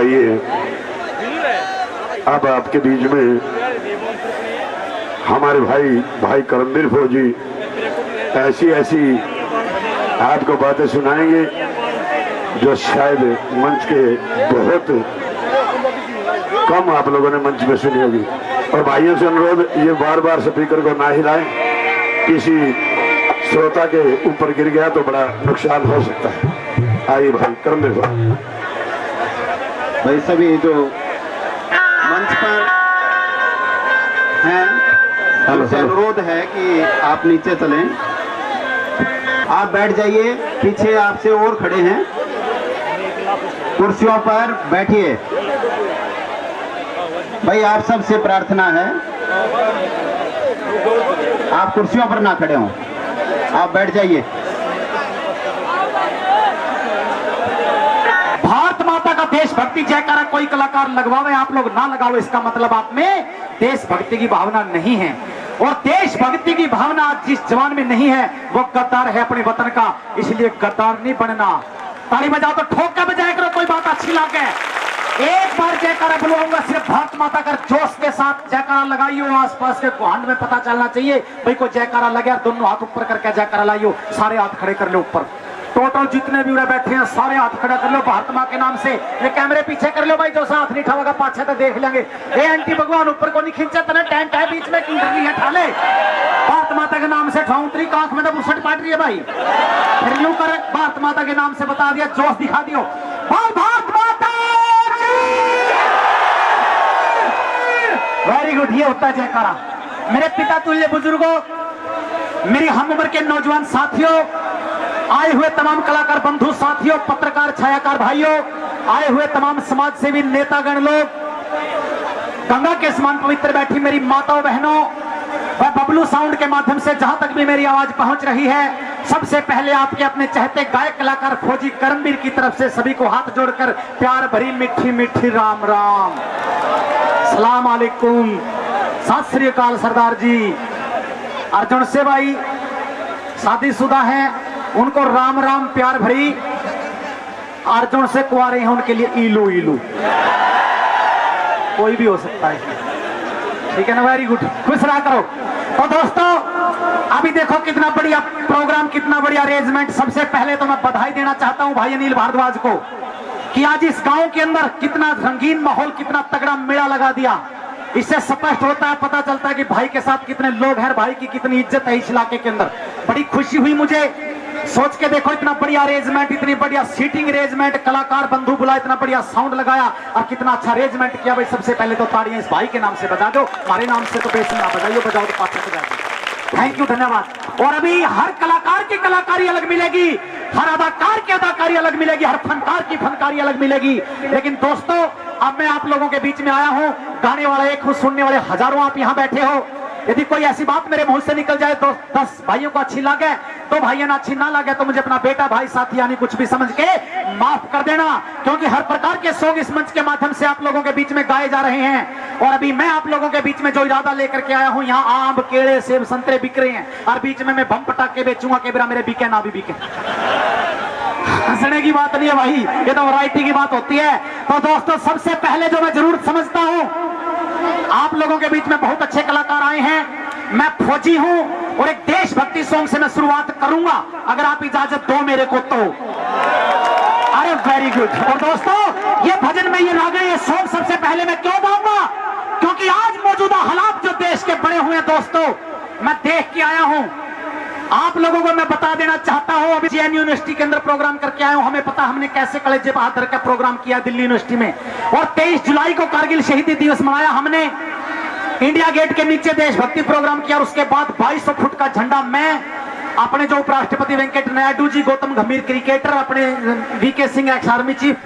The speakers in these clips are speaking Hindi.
आइए अब आपके बीच में हमारे भाई करमवीर फौजी ऐसी आपको बातें सुनाएंगे जो शायद मंच के बहुत कम आप लोगों ने मंच में सुनी होगी। और भाइयों से अनुरोध, ये बार बार स्पीकर को ना हिलाएं, किसी श्रोता के ऊपर गिर गया तो बड़ा नुकसान हो सकता है। आइए भाई करमवीर भाई सभी जो मंच पर हैं उनसे अनुरोध है कि आप नीचे चलें, आप बैठ जाइए। पीछे आपसे और खड़े हैं, कुर्सियों पर बैठिए। भाई आप सबसे प्रार्थना है आप कुर्सियों पर ना खड़े हों, आप बैठ जाइए। भारत माता का देशभक्ति जयकारा कोई कलाकार लगवावे, आप लोग ना लगाओ, इसका मतलब आप में देशभक्ति की भावना नहीं है। और देशभक्ति की भावना जिस जवान में नहीं है वो गद्दार है अपने वतन का, इसलिए गद्दार नहीं बनना। ताली बजाओ तो ठोक के बजाया करो, कोई बात अच्छी लगे। एक बार जयकारा बुलवाऊंगा, सिर्फ भारत माता का जोश के साथ जयकारा लगाइयो। आसपास के गुहांड में पता चलना चाहिए भाई को जयकारा लगे, दोनों हाथ ऊपर करके जयकारा लाइयो। सारे हाथ खड़े कर लो ऊपर, टोटल जितने भी बैठे हैं सारे हाथ खड़ा कर लो भारत माँ के नाम से। ये कैमरे पीछे कर लो भाई, जो सा हाथ नहीं उठाओगा पाछे तो देख लेंगे। ए आंटी भगवान ऊपर को नहीं खींचा, तने टेंट है बीच में, नहीं है ठाले। भारत माता के नाम से ठाऊंतरी का आंख में तो बुसट पाट रही है भाई। फिर यूं कर, भारत माता के नाम से बता दिया, जोश दिखा दियो। भारत माता वेरी गुड, ये होता है जयकारा। मेरे पिता तुल्य बुजुर्गों, मेरी हम उम्र के नौजवान साथियों, आए हुए तमाम कलाकार बंधु साथियों, पत्रकार छायाकार भाइयों, आए हुए तमाम समाज सेवी नेतागण लोग, गंगा के समान पवित्र बैठी मेरी माताओं बहनों, वह बबलू साउंड के माध्यम से जहां तक भी मेरी आवाज पहुंच रही है, सबसे पहले आपके अपने चहते गायक कलाकार फौजी करमवीर की तरफ से सभी को हाथ जोड़कर प्यार भरी मीठी मीठी राम राम, सलाम अलैकुम, सत श्री अकाल सरदार जी। अर्जुन से भाई शादीशुदा हैं, उनको राम राम प्यार भरी। अर्जुन से कुंवारे हैं, उनके लिए ईलू ईलू, कोई भी हो सकता है, ठीक है ना। वेरी गुड, खुश रहा करो। तो दोस्तों अभी देखो कितना बढ़िया प्रोग्राम, कितना बढ़िया अरेंजमेंट। सबसे पहले तो मैं बधाई देना चाहता हूं भाई अनिल भारद्वाज को कि आज इस गांव के अंदर कितना रंगीन माहौल, कितना तगड़ा मेला लगा दिया। इससे स्पष्ट होता है, पता चलता है कि भाई के साथ कितने लोग हैं, भाई की कितनी इज्जत है इस इलाके के अंदर। बड़ी खुशी हुई मुझे सोच के, देखो इतना बढ़िया अरेंजमेंट, इतनी बढ़िया सीटिंग अरेंजमेंट, कलाकार बंधु बुलाए, इतना बढ़िया साउंड लगाया और कितना अच्छा अरेंजमेंट किया। भाई सबसे पहले तो ताड़ियां इस भाई के नाम से बजा दो, हमारे नाम से तो बेसिन ना बजाइयो, बजाओ तो पाछे बजा दो। थैंक यू, धन्यवाद। और अभी हर कलाकार की कलाकारी अलग मिलेगी, हर अदाकार की अदाकारी अलग मिलेगी, हर फनकार की फनकारी अलग मिलेगी। लेकिन दोस्तों अब मैं आप लोगों के बीच में आया हूं, गाने वाला एक हूं, सुनने वाले हजारों आप यहां बैठे हो। यदि कोई ऐसी बात मेरे मुंह से निकल जाए तो 10 भाइयों को अच्छी लगे, तो भाइयों ना अच्छी ना लगे तो मुझे अपना बेटा भाई साथी यानी कुछ भी समझ के माफ कर देना, क्योंकि हर प्रकार के सॉन्ग इस मंच के माध्यम से आप लोगों के बीच में गाए जा रहे हैं। और अभी मैं आप लोगों के बीच में जो इरादा लेकर के आया हूं, यहाँ आम केले सेब संतरे बिक रहे हैं और बीच में मैं बम पटाखे बेचूंगा कि मेरे बिके ना भी बिके। हंसने की बात नहीं है भाई, ये तो वैरायटी की बात होती है। तो दोस्तों सबसे पहले जो मैं जरूर समझता हूं, आप लोगों के बीच में बहुत अच्छे कलाकार आए हैं, मैं फौजी हूं और एक देशभक्ति सॉन्ग से मैं शुरुआत करूंगा, अगर आप इजाजत दो मेरे को तो। अरे वेरी गुड। और दोस्तों ये भजन में ये रागे, ये सॉन्ग सबसे पहले मैं क्यों गाऊंगा, क्योंकि आज मौजूदा हालात जो देश के बने हुए हैं दोस्तों, मैं देख के आया हूं। आप लोगों को मैं बता देना चाहता हूं, अभी जेएनयू यूनिवर्सिटी के अंदर प्रोग्राम करके आया हूं। हमें पता हमने कैसे कलेजे बहादुर का प्रोग्राम किया दिल्ली यूनिवर्सिटी में। और 23 जुलाई को कारगिल शहीदी दिवस मनाया हमने, इंडिया गेट के नीचे देशभक्ति प्रोग्राम किया। और उसके बाद 2200 फुट का झंडा मैं, अपने जो उपराष्ट्रपति वेंकट नायडू जी, गौतम गंभीर क्रिकेटर, अपने V K Singh ex army chief,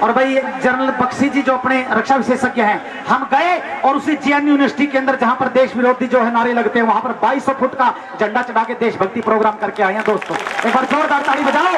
और भाई जनरल बख्शी जी जो अपने रक्षा विशेषज्ञ हैं, हम गए और उसी जेएनयू यूनिवर्सिटी के अंदर जहां पर देश विरोधी जो है नारे लगते हैं, वहां पर 2200 फुट का झंडा चढ़ा के देशभक्ति प्रोग्राम करके आए हैं दोस्तों। एक बार जोरदार ताली बजाओ।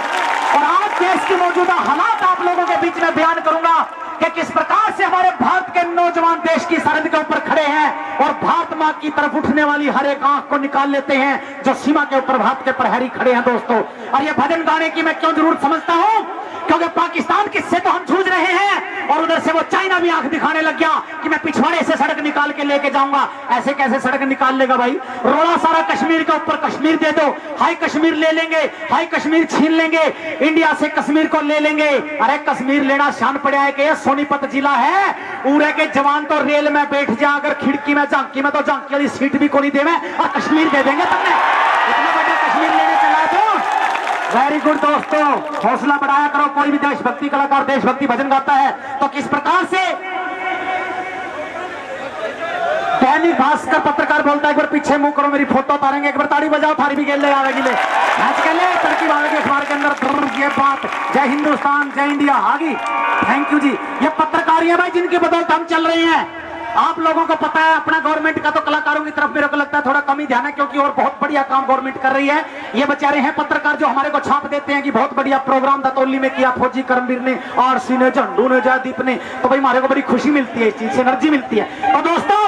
और आज देश की मौजूदा हालात आप लोगों के बीच में बयान करूंगा कि किस प्रकार से हमारे भारत के नौजवान देश की सरहद के ऊपर खड़े हैं और भारत मां की तरफ उठने वाली हर एक आंख को निकाल लेते हैं जो सीमा के ऊपर भारत के प्रहरी खड़े हैं दोस्तों। और ये भजन गाने की मैं क्यों जरूर समझता हूं क्योंकि पाकिस्तान किससे तो हम जूझ रहे हैं और उधर से वो चाइना भी आंख दिखाने लग गया कि मैं पिछवाड़े से सड़क निकाल के लेके जाऊंगा। ऐसे कैसे सड़क निकाल लेगा भाई? रोड़ा सारा कश्मीर के ऊपर कश्मीर दे दो, हाई कश्मीर ले लेंगे, हाई कश्मीर छीन लेंगे, इंडिया से कश्मीर को ले लेंगे। अरे कश्मीर लेना शान पड़ा है कि ये सोनीपत जिला है, उरे के जवान तो रेल में बैठ जा, अगर खिड़की में झांकी में तो झांकी वाली सीट भी को नहीं देवे और कश्मीर दे देंगे तुमने। इतना बड़ा कश्मीर लेने चला है तो वेरी गुड दोस्तों, हौसला बढ़ाया करो। कोई भी देशभक्ति कलाकार देशभक्ति भजन गाता है तो किस प्रकार से दैनिक भास्कर पत्रकार बोलता है एक बार पीछे मुंह करो, मेरी फोटो उतारेंगे, एक बार ताड़ी बजाओ, थारी भी गेल ले आवेगी ले तरकीब आवेगी अखबार के अंदर। ये बात जय हिंदुस्तान जय इंडिया आगी। थैंक यू जी। ये पत्रकारी है भाई जिनकी बदौलत हम चल रहे हैं। आप लोगों को पता है अपना गवर्नमेंट का तो कलाकारों की तरफ मेरे को लगता है थोड़ा कम ही ध्यान है, क्योंकि और बहुत बढ़िया काम गवर्नमेंट कर रही है। ये बेचारे हैं पत्रकार जो हमारे को छाप देते हैं कि बहुत बढ़िया प्रोग्राम दतौली में किया फौजी करमवीर ने, आरसी ने, झंडू ने, जयदीप ने, तो भाई हमारे को बड़ी खुशी मिलती है, इस चीज से एनर्जी मिलती है। तो दोस्तों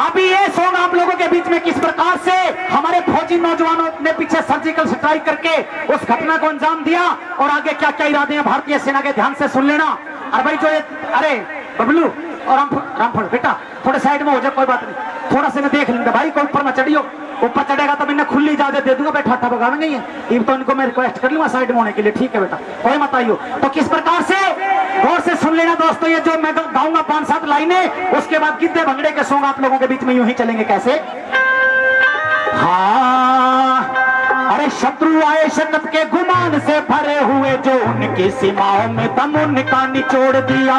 अभी ये सॉन्ग आप लोगों के बीच में किस प्रकार से हमारे फौजी नौजवानों ने पीछे सर्जिकल स्ट्राइक करके उस घटना को अंजाम दिया और आगे क्या क्या इरादे हैं भारतीय सेना के, ध्यान से सुन लेना। और भाई जो अरे बबलू और रामफल बेटा थोड़े साइड में हो जाए, कोई बात नहीं, थोड़ा से मैं देख लूंगा भाई, कोई ऊपर में चढ़ियो, ऊपर चढ़ेगा तो मैंने खुली इजाजत दे दूंगा, बैठा था भगावेंगे ये तो इनको मैं रिक्वेस्ट कर लूंगा साइड में होने के लिए, ठीक है बेटा, कोई मत आइयो। तो किस प्रकार से गौर से सुन लेना दोस्तों, ये जो मैं गाऊंगा 5-7 लाइनें, उसके बाद गिद्दे भंगड़े के सॉन्ग आप लोगों के बीच में यूं ही चलेंगे। कैसे? हाँ, अरे शत्रु आए शकत के गुमान से भरे हुए, जो उनकी सीमाओं में दम उनका निचोड़ दिया।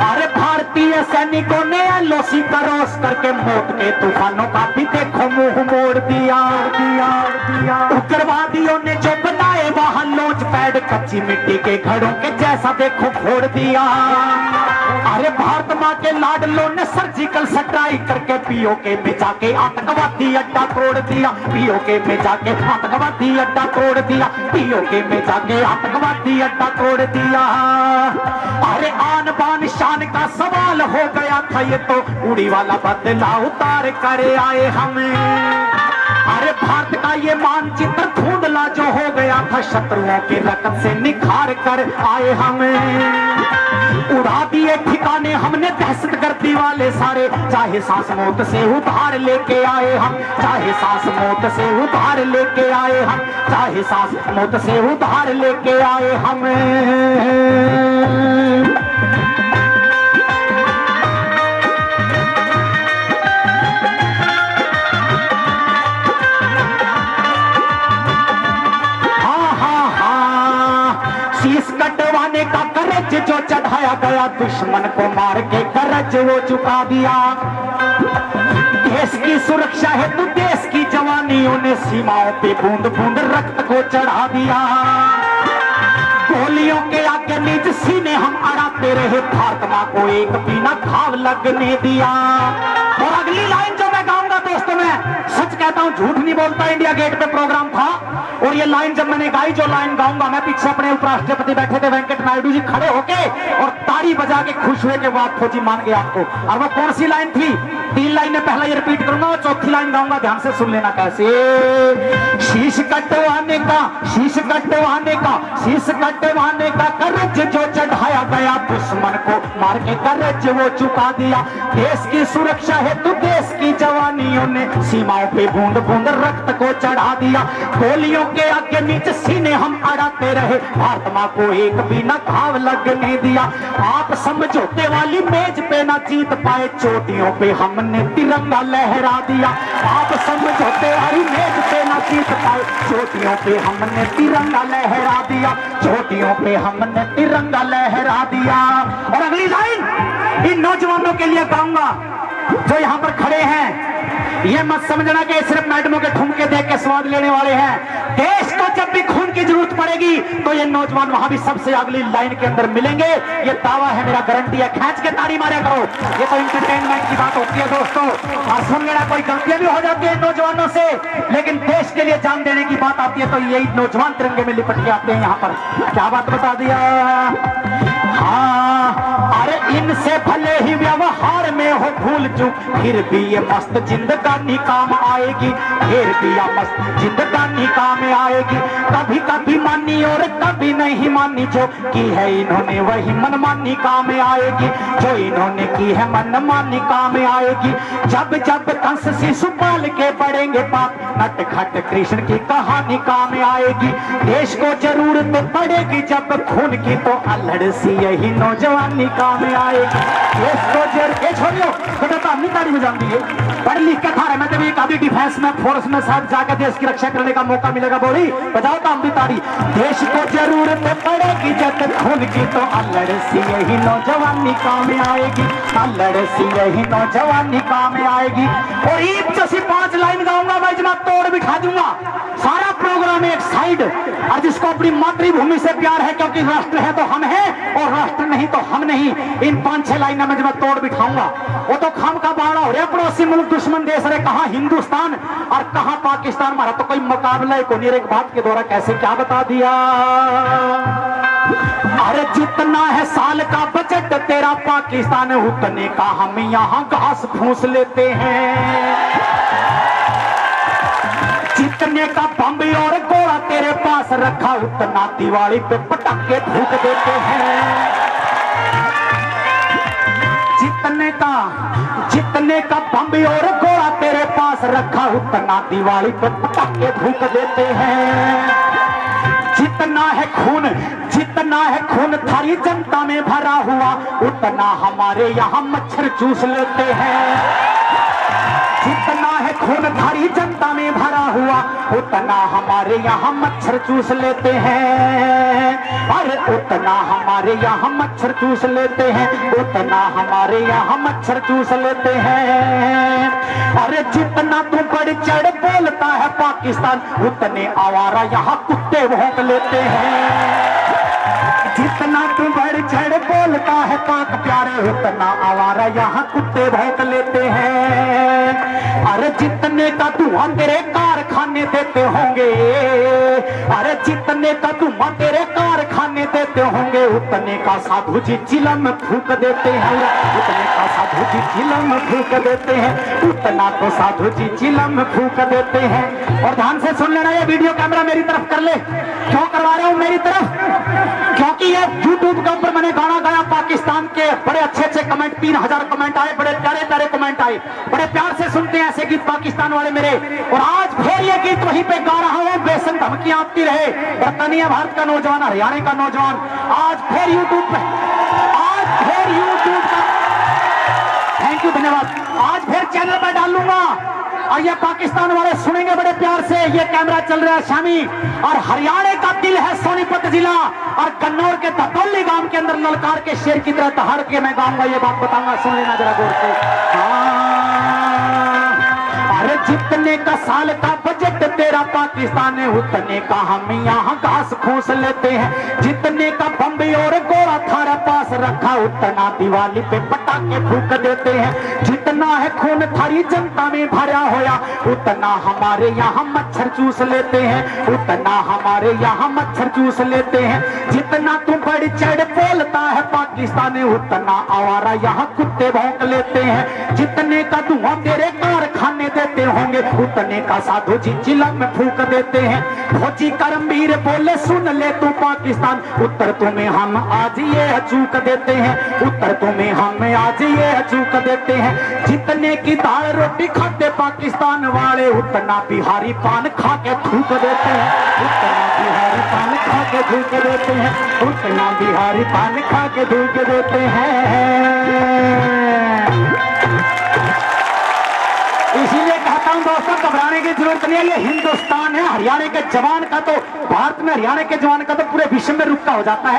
अरे भारतीय सैनिकों ने एलओसी क्रॉस करके मौत के तूफानों का भी देखो मुंह मोड़ दिया। उग्रवादियों ने जो बनाए वहां लॉन्च पैड कच्ची मिट्टी के घड़ों के जैसा देखो फोड़ दिया। अरे भारत माँ के लाडलों ने सर्जिकल स्ट्राइक करके पीओके में जाके आतंकवादी अड्डा तोड़ दिया, पीओके में जाके आतंकवादी अड्डा तोड़ दिया, पीओके में जाके आतंकवादी अड्डा तोड़ दिया। अरे आन बान शान का सवाल हो गया था, ये तो उड़ी वाला बदला उतार कर आए हमें। अरे भारत का ये मानचित्र धुंधला जो हो गया था, शत्रुओं के रकत से निखार कर आए हमें। उड़ा दिए ठिकाने हमने दहशतगर्दी वाले सारे, चाहे सांस मौत से उधार लेके आए हम, चाहे सांस मौत से उधार लेके आए हम, चाहे सांस मौत से उधार लेके आए हमें। शीश कटवाने का कर्ज जो चढ़ाया गया, दुश्मन को मार के कर्ज वो चुका दिया। देश की सुरक्षा हेतु देश की जवानियों ने सीमाओं पे बूंद बूंद रक्त को चढ़ा दिया। गोलियों के आगे निज सीने हम अड़ाते रहे, भारत माँ को एक भी न घाव लगने दिया। और अगली लाइन जो मैं गाऊंगा दोस्तों, मैं सच कहता हूँ, झूठ नहीं बोलता। इंडिया गेट पे प्रोग्राम था और ये लाइन जब मैंने गाई, जो लाइन गाऊंगा मैं, पीछे अपने उपराष्ट्रपति बैठे थे वेंकट नायडू जी, खड़े होके और ताड़ी बजा के खुश हुए कि वाह फौजी मान गए आपको। और वो कौन सी लाइन थी? 3 लाइनें पहला ये रिपीट करूंगा और चौथी लाइन गाऊंगा, ध्यान से सुन लेना। कैसे? शीश कटवाने का, शीश कटवाने का, शीश कटवाने का कर्ज जो चढ़ाया गया, दुश्मन को मार के कर्ज वो चुका दिया। देश की सुरक्षा हेतु देश की जवानियों ने सीमाओं पे बूंद बूंद रक्त को चढ़ा दिया। गोलियों के आगे नीचे सीने हम अड़ाते रहे, भारत माँ को एक भी न घाव लगने दिया। आप समझौते वाली मेज पे न जीत पाए, चोटियों पे हमने तिरंगा लहरा दिया। आप समझौते वाली मेज पे न जीत पाए, चोटियों पे हमने तिरंगा लहरा दिया, चोटियों पे हमने तिरंगा लहरा दिया। और अगली लाइन इन नौजवानों के लिए गाऊंगा जो यहाँ पर खड़े हैं। ये मत समझना कि सिर्फ मैडमों के ठुमके देख के स्वाद लेने वाले हैं। देश को जब भी खून की जरूरत पड़ेगी तो ये नौजवान वहां भी सबसे अगली लाइन के अंदर मिलेंगे। ये दावा है मेरा, गारंटी है। खींच के ताड़ी मारे करो, ये तो इंटरटेनमेंट की बात होती है दोस्तों। और सुन लेना, कोई गलतियां भी हो जाती है नौजवानों से, लेकिन देश के लिए जान देने की बात आती है तो यही नौजवान तिरंगे में लिपट के आते हैं यहाँ पर। क्या बात बता दिया? हाँ, अरे इनसे भले ही व्यवहार में हो भूल चूक, फिर भी ये मस्त जिंदगानी काम आएगी, फिर भी ये मस्त जिंदगानी काम आएगी। कभी कभी मानियो और कभी नहीं मानी, जो की है इन्होंने वही मनमानी काम आएगी, जो इन्होंने की है मनमानी काम आएगी। जब जब कंस शिशुपाल के बढ़ेंगे पाप, नटखट कृष्ण की कहानी काम आएगी। देश को जरूरत पड़ेगी जब खून की, तो अल्हड़ सी यही नौजवानी काम आएगी। देश को छोड़ियो तो हमने ताड़ी बजान दी है, पढ़ लिख के था मैं कभी कभी डिफेंस में फोर्स में साथ जाकर देश की रक्षा करने का मौका मिलेगा, बोली बजाओ तो हम भी ताड़ी। देश को जरूरत पड़ेगी जब खून की, तो अल्हड़ सी यही नौजवानी काम आएगी, अल्हड़ सी यही नौजवानी काम आएगी। और ईद जैसी 5 लाइन गाऊंगा मैं, जमा तोड़ बिठा दूंगा सारा प्रोग्राम एक साइड। और जिसको अपनी मातृभूमि से प्यार है, क्योंकि राष्ट्र है तो हम हैं और राष्ट्र नहीं तो हम नहीं, इन 5-6 लाइनों में जब मैं तोड़ बिठाऊंगा। वो तो खाम का बाड़ा हो रहा, पड़ोसी मुल्क दुश्मन देश रहे, कहां हिंदुस्तान और कहां पाकिस्तान, हमारा तो कोई मुकाबला ही को नहीं। एक बात के द्वारा कैसे क्या बता दिया। अरे जितना है साल का बजट तेरा पाकिस्तान, उतने का हम यहाँ घास फूस लेते हैं। जितने का बम और गोला तेरे पास रखा, उतना दिवाली पे पटाखे फूंक देते हैं। जितने का बम और गोला तेरे पास रखा, उतना दिवाली पे पटाखे फूंक देते हैं। जितना है खून थारी जनता में भरा हुआ, उतना हमारे यहाँ मच्छर चूस लेते हैं। जितना है खून थारी जनता में भरा हुआ, उतना हमारे यहाँ मच्छर चूस लेते हैं। अरे उतना हमारे यहाँ मच्छर चूस लेते हैं, उतना हमारे यहाँ मच्छर चूस लेते हैं। अरे जितना तू बढ़ चढ़ बोलता है पाकिस्तान, उतने आवारा यहाँ कुत्ते भौंक लेते हैं। जितना तू बढ़ चढ़ बोलता है पाक प्यारे, उतना आवारा यहाँ कुत्ते भौंक लेते हैं। अरे जितने का धुआं तेरे कारखाने देते होंगे, अरे जितने का धुआं तेरे कारखाने देते होंगे, उतने का साधु जी चिलम फूंक देते हैं। उतने का साधु जी चिलम फूंक देते हैं, उतना तो साधु जी चिलम फूंक देते हैं। और ध्यान से सुन लेना, ये वीडियो कैमरा मेरी तरफ कर ले। क्यों करवा रहा हूं मेरी तरफ? क्योंकि ये YouTube के ऊपर मैंने गाना गाया, पाकिस्तान के बड़े अच्छे कमेंट, 3000 कमेंट आए, बड़े प्यारे कमेंट आए, बड़े प्यार से सुनते हैं ऐसे गीत पाकिस्तान वाले मेरे। और आज फिर ये गीत वहीं पे गा रहा हूं, बेसन धमकियां आती रहे। बर्तानिया भारत का नौजवान, हरियाणा का नौजवान, आज फिर यूट्यूब का, थैंक यू, धन्यवाद। आज फिर चैनल पर डालूंगा और ये पाकिस्तान वाले सुनेंगे बड़े प्यार से। ये कैमरा चल रहा है शामी, और हरियाणा का दिल है सोनीपत जिला, और कन्नौर के धतौली गांव के अंदर ललकार के शेर की तरह दहाड़ के मैं गाऊंगा, ये बात बताऊंगा, सुन लेना जरा गौर से। अरे जितने का साल का बजट तेरा पाकिस्तान है, उतने का हम यहाँ घास फूस लेते हैं। जितने का बम्बई और गोला थारा पास रखा, उतना दिवाली पे पटाखे फूंक देते हैं। जितना है खून थारी जनता में भरा होया, उतना हमारे यहाँ मच्छर चूस लेते हैं, उतना हमारे यहाँ मच्छर चूस लेते हैं। जितना तू बढ़ चढ़ बोलता है पाकिस्तान, उतना आवारा यहाँ कुत्ते भौंक लेते हैं। जितने का धुआं तेरे कारखाने देते होंगे, उतने का साधु जी चिलम में फूंक देते हैं। फौजी करमवीर बोले सुन ले तू पाकिस्तान, उत्तर तुम्हें हम आज ये चूक देते हैं, उत्तर तुम्हें हम आज ये चूक देते हैं। जितने की दाल रोटी खाते पाकिस्तान वाले, उतना बिहारी पान खा के थूक देते हैं, उतना बिहारी पान खा के थूक देते हैं, उतना बिहारी पान खा के थूक देते हैं। इसीलिए कहता हूं दोस्तों, घबराने की जरूरत नहीं है, ये हिंदुस्तान है। हरियाणा के जवान का तो, भारत में हरियाणा के जवान का तो पूरे विश्व में रुका हो जाता है।